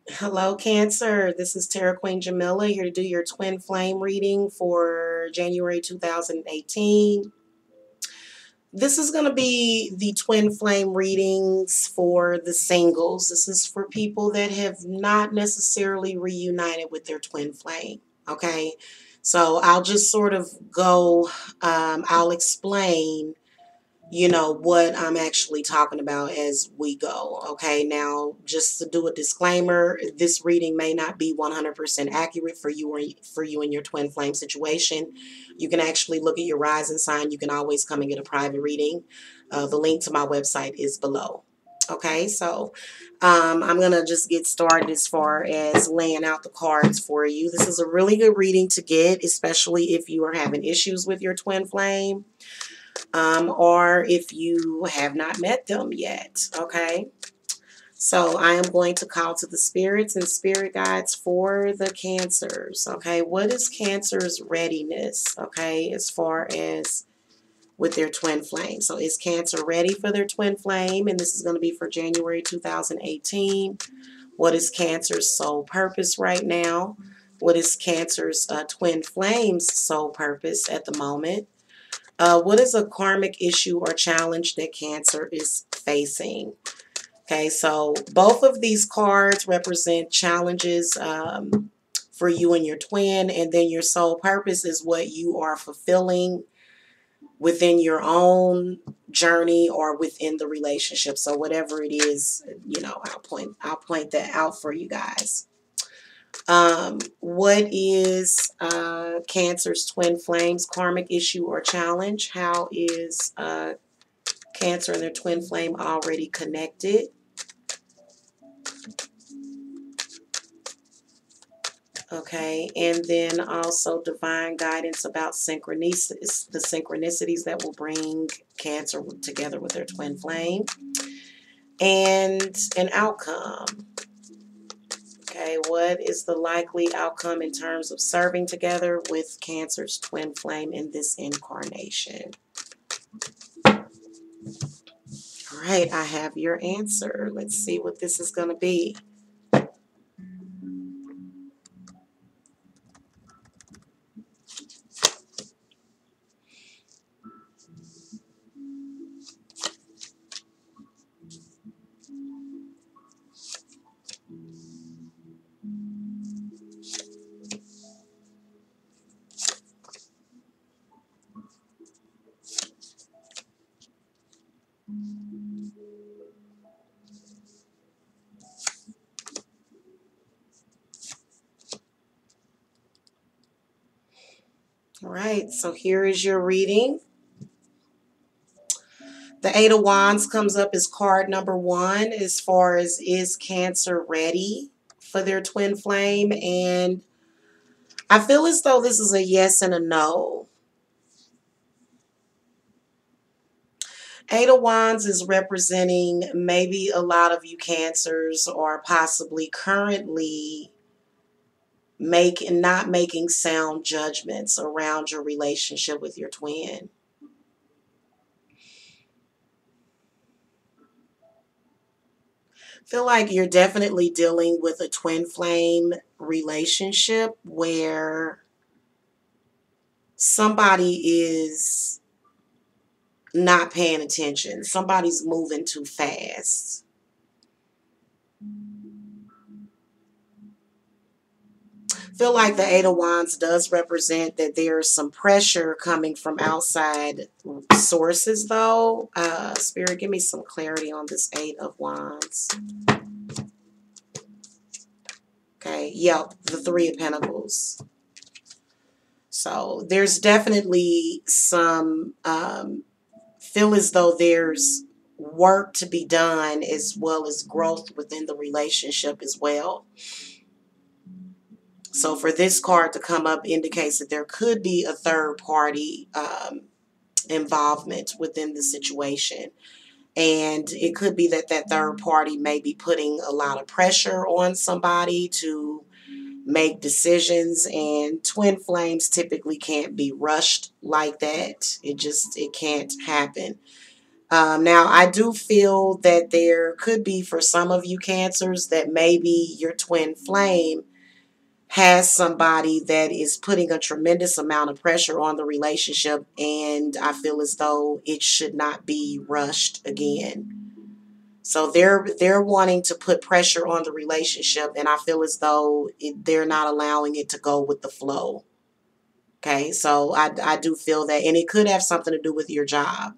Hello, Cancer. This is Terra Queen Jamila here to do your twin flame reading for January 2018. This is going to be the twin flame readings for the singles. This is for people that have not necessarily reunited with their twin flame. Okay, so I'll just sort of I'll explain what I'm actually talking about as we go. Okay, now just to do a disclaimer, this reading may not be 100% accurate for you or for you and your twin flame situation. You can actually look at your rising sign. You can always come and get a private reading. The link to my website is below. Okay, so I'm going to just get started as far as laying out the cards for you. This is a really good reading to get, especially if you are having issues with your twin flame, or if you have not met them yet. Okay, so I am going to call to the spirits and spirit guides for the Cancers. Okay, what is Cancer's readiness? Okay, as far as with their twin flame. So is Cancer ready for their twin flame? And this is going to be for January 2018. What is Cancer's soul purpose right now? What is Cancer's twin flame's soul purpose at the moment? What is a karmic issue or challenge that Cancer is facing? Okay, so both of these cards represent challenges for you and your twin, and then your soul purpose is what you are fulfilling within your own journey or within the relationship. So whatever it is, I'll point that out for you guys. What is Cancer's twin flames karmic issue or challenge? How is Cancer and their twin flame already connected? Okay, and then also divine guidance about synchronicities, the synchronicities that will bring Cancer together with their twin flame, and an outcome. Okay, what is the likely outcome in terms of serving together with Cancer's twin flame in this incarnation? All right, I have your answer. Let's see what this is going to be. All right, so here is your reading. The Eight of Wands comes up as card number one as far as is Cancer ready for their twin flame? And I feel as though this is a yes and a no. Eight of Wands is representing maybe a lot of you Cancers are possibly currently not making sound judgments around your relationship with your twin. Feel like you're definitely dealing with a twin flame relationship where somebody is not paying attention. Somebody's moving too fast. Feel like the Eight of Wands does represent that there's some pressure coming from outside sources, though. Spirit, give me some clarity on this Eight of Wands. Okay, yep, the Three of Pentacles. So there's definitely some, feel as though there's work to be done as well as growth within the relationship as well. So for this card to come up indicates that there could be a third party involvement within the situation. And it could be that that third party may be putting a lot of pressure on somebody to make decisions, and twin flames typically can't be rushed like that. It can't happen. Now, I do feel that there could be, for some of you Cancers, that maybe your twin flame has somebody that is putting a tremendous amount of pressure on the relationship, and I feel as though it should not be rushed again. So they're wanting to put pressure on the relationship, and I feel as though they're not allowing it to go with the flow. Okay, so I do feel that, and it could have something to do with your job,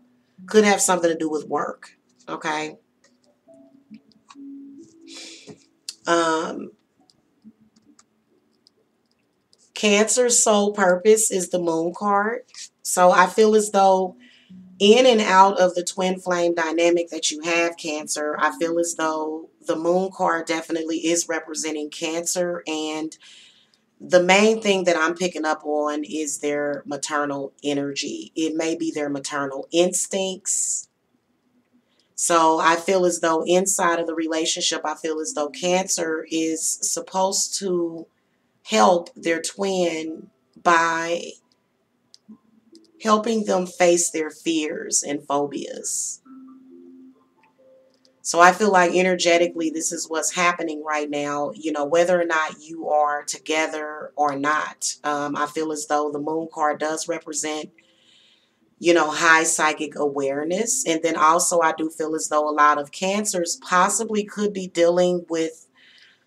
could have something to do with work. Okay. Um, Cancer's soul purpose is the moon card. So I feel as though in and out of the twin flame dynamic that you have, Cancer, I feel as though the moon card definitely is representing Cancer, and the main thing that I'm picking up on is their maternal energy. It may be their maternal instincts. So I feel as though inside of the relationship, I feel as though Cancer is supposed to help their twin by helping them face their fears and phobias. So I feel like energetically, this is what's happening right now, you know, whether or not you are together or not. I feel as though the moon card does represent, you know, high psychic awareness. And then also I do feel as though a lot of Cancers possibly could be dealing with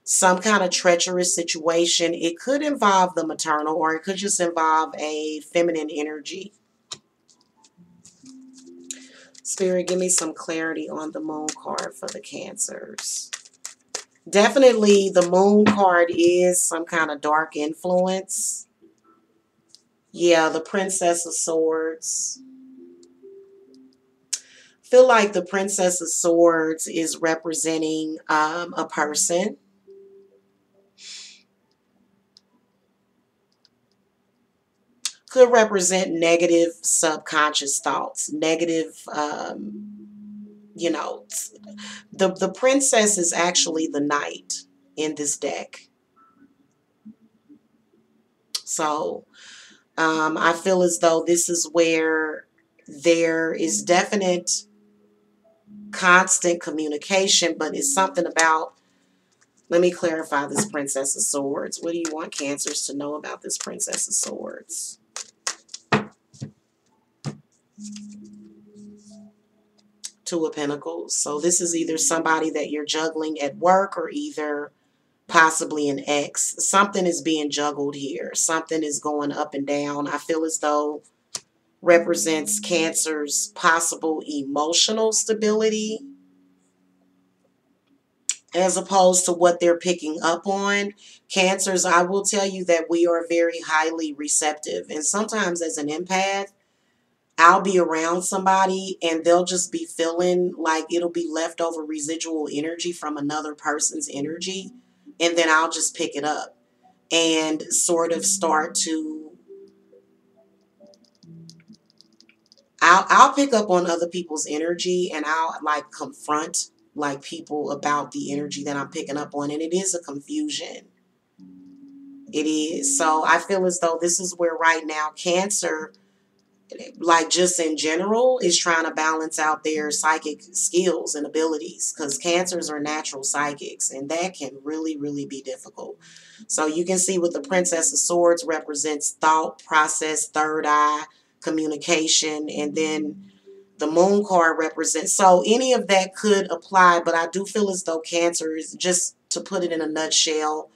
some kind of treacherous situation. It could involve the maternal, or it could just involve a feminine energy. Spirit, give me some clarity on the moon card for the Cancers. Definitely the moon card is some kind of dark influence. Yeah, the Princess of Swords. Feel like the Princess of Swords is representing a person. Could represent negative subconscious thoughts, negative, you know, the princess is actually the knight in this deck. So I feel as though this is where there is definite constant communication, but it's something about, let me clarify this Princess of Swords. What do you want Cancers to know about this Princess of Swords? Two of Pentacles. So this is either somebody that you're juggling at work, or either possibly an ex. Something is being juggled here. Something is going up and down. I feel as though represents Cancer's possible emotional stability, as opposed to what they're picking up on. Cancers, I will tell you that we are very highly receptive. And sometimes as an empath, I'll be around somebody and they'll just be feeling like it'll be leftover residual energy from another person's energy. And then I'll just pick it up and sort of start to, I'll pick up on other people's energy, and I'll like confront like people about the energy that I'm picking up on. And it is a confusion. It is. So I feel as though this is where right now Cancer, like just in general, is trying to balance out their psychic skills and abilities, because Cancers are natural psychics, and that can really, really be difficult. So you can see with the Princess of Swords represents thought, process, third eye, communication, and then the moon card represents, so any of that could apply, but I do feel as though Cancer is, just to put it in a nutshell,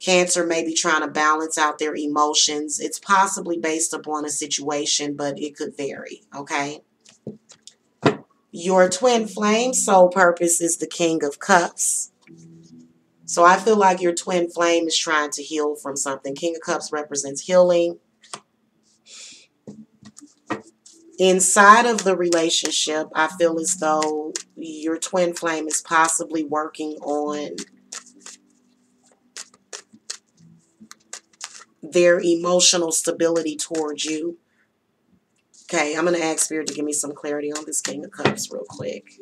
Cancer may be trying to balance out their emotions. It's possibly based upon a situation, but it could vary, okay? Your twin flame soul purpose is the King of Cups. So I feel like your twin flame is trying to heal from something. King of Cups represents healing. Inside of the relationship, I feel as though your twin flame is possibly working on their emotional stability towards you. Okay, I'm going to ask Spirit to give me some clarity on this King of Cups real quick.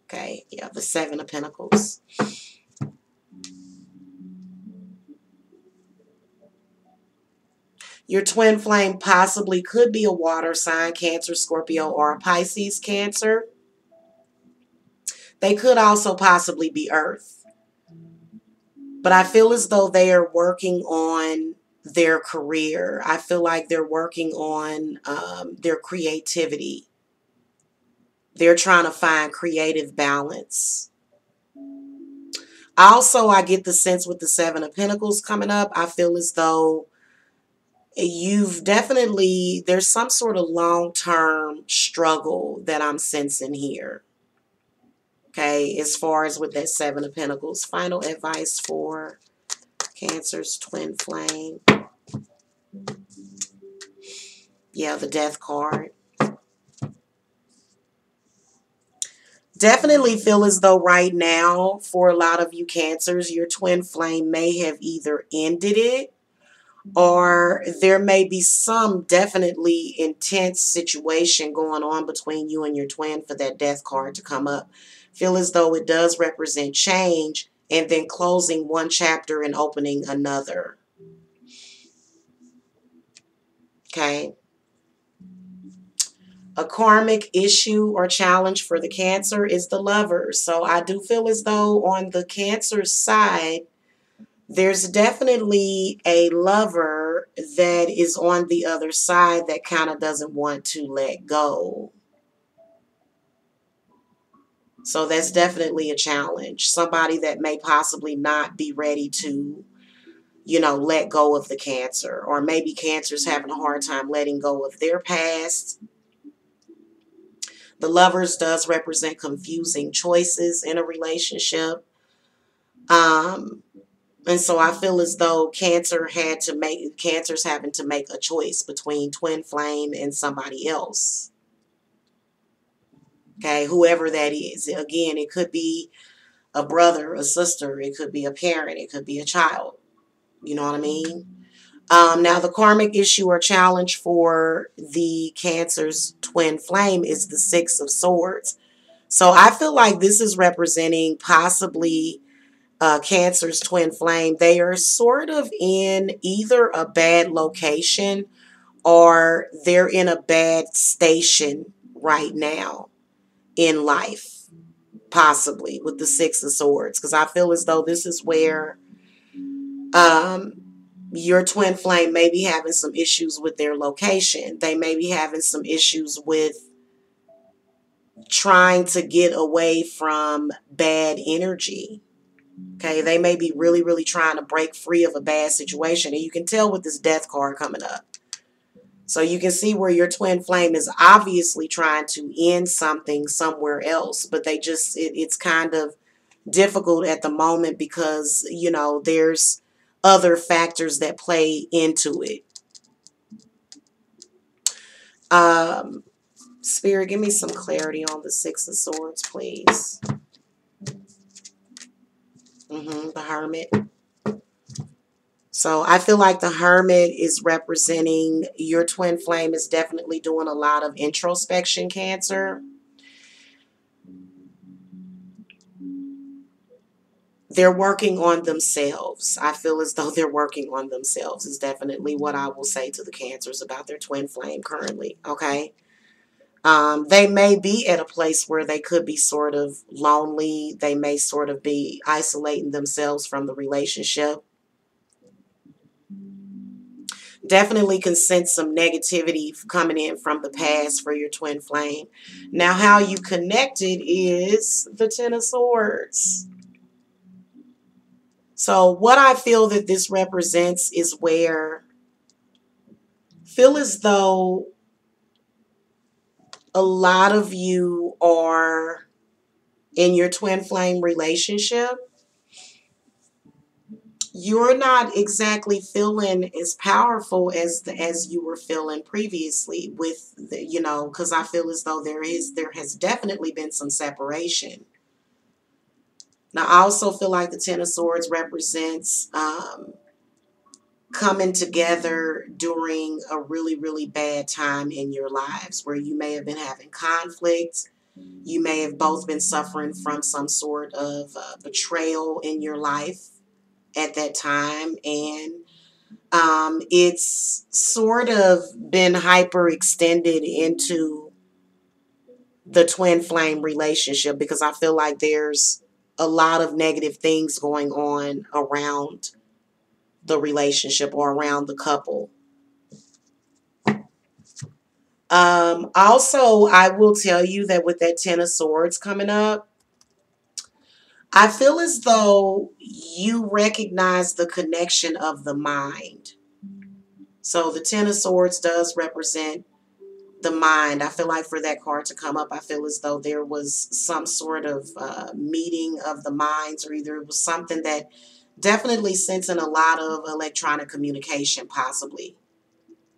Okay, yeah, the Seven of Pentacles. Your twin flame possibly could be a water sign, Cancer, Scorpio, or a Pisces, Cancer. They could also possibly be Earth. But I feel as though they are working on their career. I feel like they're working on their creativity. They're trying to find creative balance. Also, I get the sense with the Seven of Pentacles coming up, I feel as though there's some sort of long-term struggle that I'm sensing here. Okay, as far as with that Seven of Pentacles. Final advice for Cancer's twin flame. Yeah, the Death card. Definitely feel as though right now, for a lot of you Cancers, your twin flame may have either ended it, or there may be some definitely intense situation going on between you and your twin for that Death card to come up. Feel as though it does represent change and then closing one chapter and opening another. Okay. A karmic issue or challenge for the Cancer is the Lovers. So I do feel as though on the Cancer side, there's definitely a lover that is on the other side that kind of doesn't want to let go. So that's definitely a challenge. Somebody that may possibly not be ready to, let go of the Cancer. Or maybe Cancer's having a hard time letting go of their past. The Lovers does represent confusing choices in a relationship. And so I feel as though Cancer's having to make a choice between twin flame and somebody else. Okay, whoever that is. Again, it could be a brother, a sister, it could be a parent, it could be a child. You know what I mean? Now, the karmic issue or challenge for the Cancer's twin flame is the Six of Swords. So I feel like this is representing possibly Cancer's twin flame. They are sort of in either a bad location or they're in a bad station right now in life, possibly with the Six of Swords. Because I feel as though this is where your twin flame may be having some issues with their location. They may be having some issues with trying to get away from bad energy. Okay, they may be really, really trying to break free of a bad situation. And you can tell with this Death card coming up. So you can see where your twin flame is obviously trying to end something somewhere else. But it's kind of difficult at the moment because, there's other factors that play into it. Spirit, give me some clarity on the Six of Swords, please. The Hermit. So I feel like the Hermit is representing your twin flame is definitely doing a lot of introspection, Cancer. They're working on themselves. I feel as though they're working on themselves is definitely what I will say to the Cancers about their twin flame currently, okay? They may be at a place where they could be sort of lonely. They may sort of be isolating themselves from the relationship. Definitely can sense some negativity coming in from the past for your twin flame. Now, how you connected is the Ten of Swords. So what I feel that this represents is where feel as though a lot of you are in your twin flame relationship. You're not exactly feeling as powerful as you were feeling previously with the, because I feel as though there has definitely been some separation. Now, I also feel like the Ten of Swords represents coming together during a really, really bad time in your lives where you may have been having conflict. You may have both been suffering from some sort of betrayal in your life at that time. And It's sort of been hyperextended into the twin flame relationship because I feel like there's a lot of negative things going on around the relationship or around the couple. Also, I will tell you that with that Ten of Swords coming up, I feel as though you recognize the connection of the mind. So the Ten of Swords does represent the mind. I feel like for that card to come up, I feel as though there was some sort of meeting of the minds, or either it was something that definitely sent in a lot of electronic communication, possibly.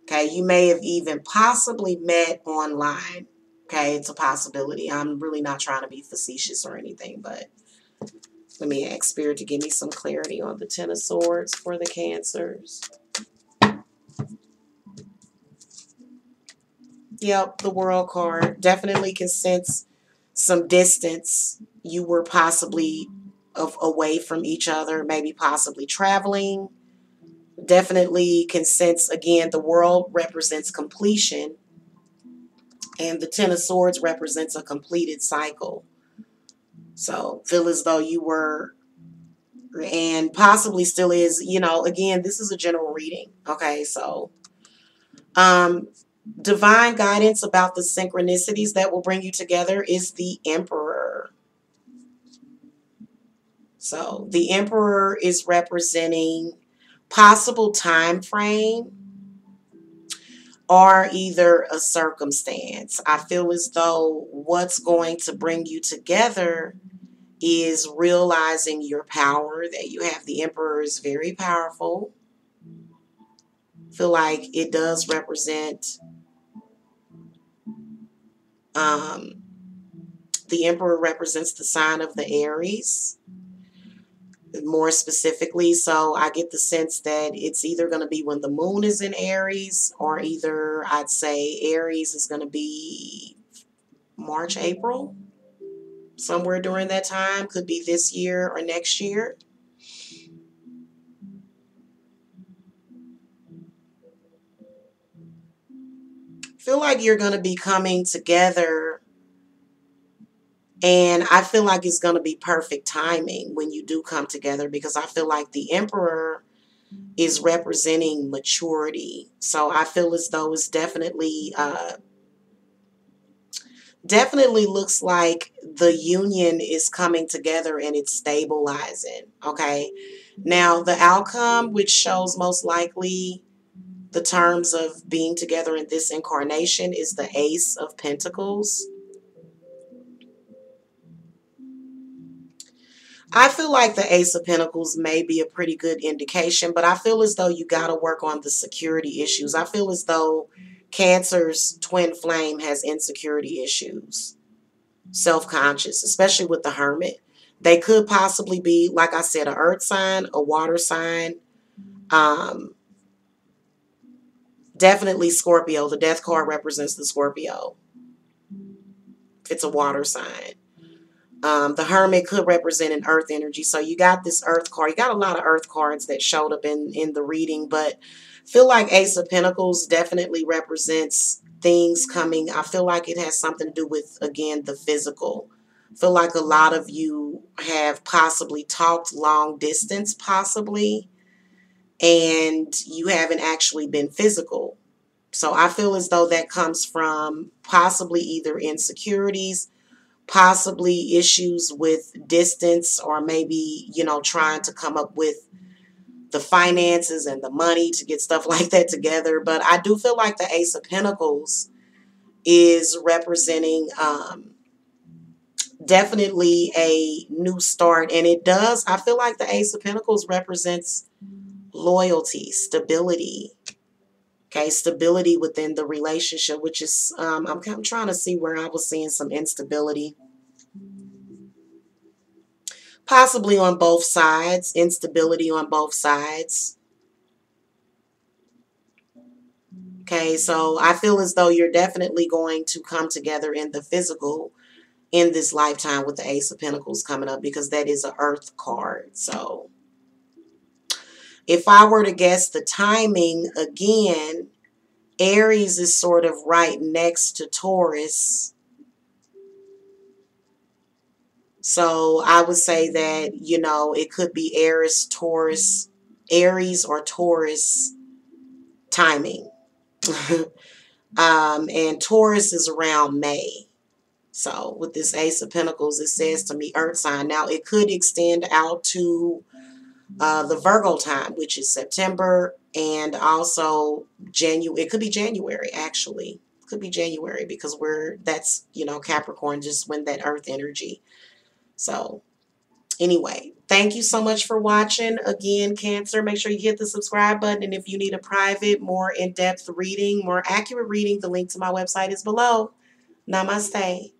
Okay, you may have even possibly met online. Okay, it's a possibility. I'm really not trying to be facetious or anything, but let me ask Spirit to give me some clarity on the Ten of Swords for the Cancers. Yep, the World card definitely can sense some distance. You were possibly away from each other, maybe possibly traveling. Definitely can sense, again, the World represents completion, and the Ten of Swords represents a completed cycle. So feel as though you were, and possibly still is, again, this is a general reading. Okay, so um, divine guidance about the synchronicities that will bring you together is the Emperor. So the Emperor is representing possible time frame or either a circumstance. I feel as though what's going to bring you together is realizing your power that you have. The Emperor is very powerful. Feel like it does represent the Emperor represents the sign of the Aries, more specifically. So I get the sense that it's either going to be when the moon is in Aries, or either I'd say Aries is going to be March, April, somewhere during that time. Could be this year or next year. Feel like you're going to be coming together, and I feel like it's going to be perfect timing when you do come together, because I feel like the Emperor is representing maturity. So I feel as though it's definitely looks like the union is coming together and it's stabilizing. Okay, now the outcome, which shows most likely the terms of being together in this incarnation, is the Ace of Pentacles. I feel like the Ace of Pentacles may be a pretty good indication, but I feel as though you got to work on the security issues. I feel as though Cancer's twin flame has insecurity issues, self-conscious, especially with the Hermit. They could possibly be, like I said, an earth sign, a water sign, definitely Scorpio. The death card represents the Scorpio. It's a water sign. The Hermit could represent an earth energy. So you got this earth card. You got a lot of earth cards that showed up in the reading, but feel like Ace of Pentacles definitely represents things coming. I feel like it has something to do with, again, the physical. Feel like a lot of you have possibly talked long distance, possibly, and you haven't actually been physical. So I feel as though that comes from possibly either insecurities, possibly issues with distance, or maybe, trying to come up with the finances and the money to get stuff like that together. But I do feel like the Ace of Pentacles is representing definitely a new start. And it does, I feel like the Ace of Pentacles represents loyalty, stability. Okay, stability within the relationship, which is, I'm trying to see where I was seeing some instability. Possibly on both sides, instability on both sides. Okay, so I feel as though you're definitely going to come together in the physical in this lifetime with the Ace of Pentacles coming up, because that is an earth card. So If I were to guess the timing again, Aries is sort of right next to Taurus. So I would say that, you know, it could be Aries or Taurus timing. And Taurus is around May. So with this Ace of Pentacles, it says to me Earth sign. Now it could extend out to the Virgo time, which is September, and also January. It could be January, actually. It could be January because that's, you know, Capricorn, just when that Earth energy. So anyway, thank you so much for watching. Again, Cancer, make sure you hit the subscribe button. And if you need a private, more in-depth reading, more accurate reading, the link to my website is below. Namaste.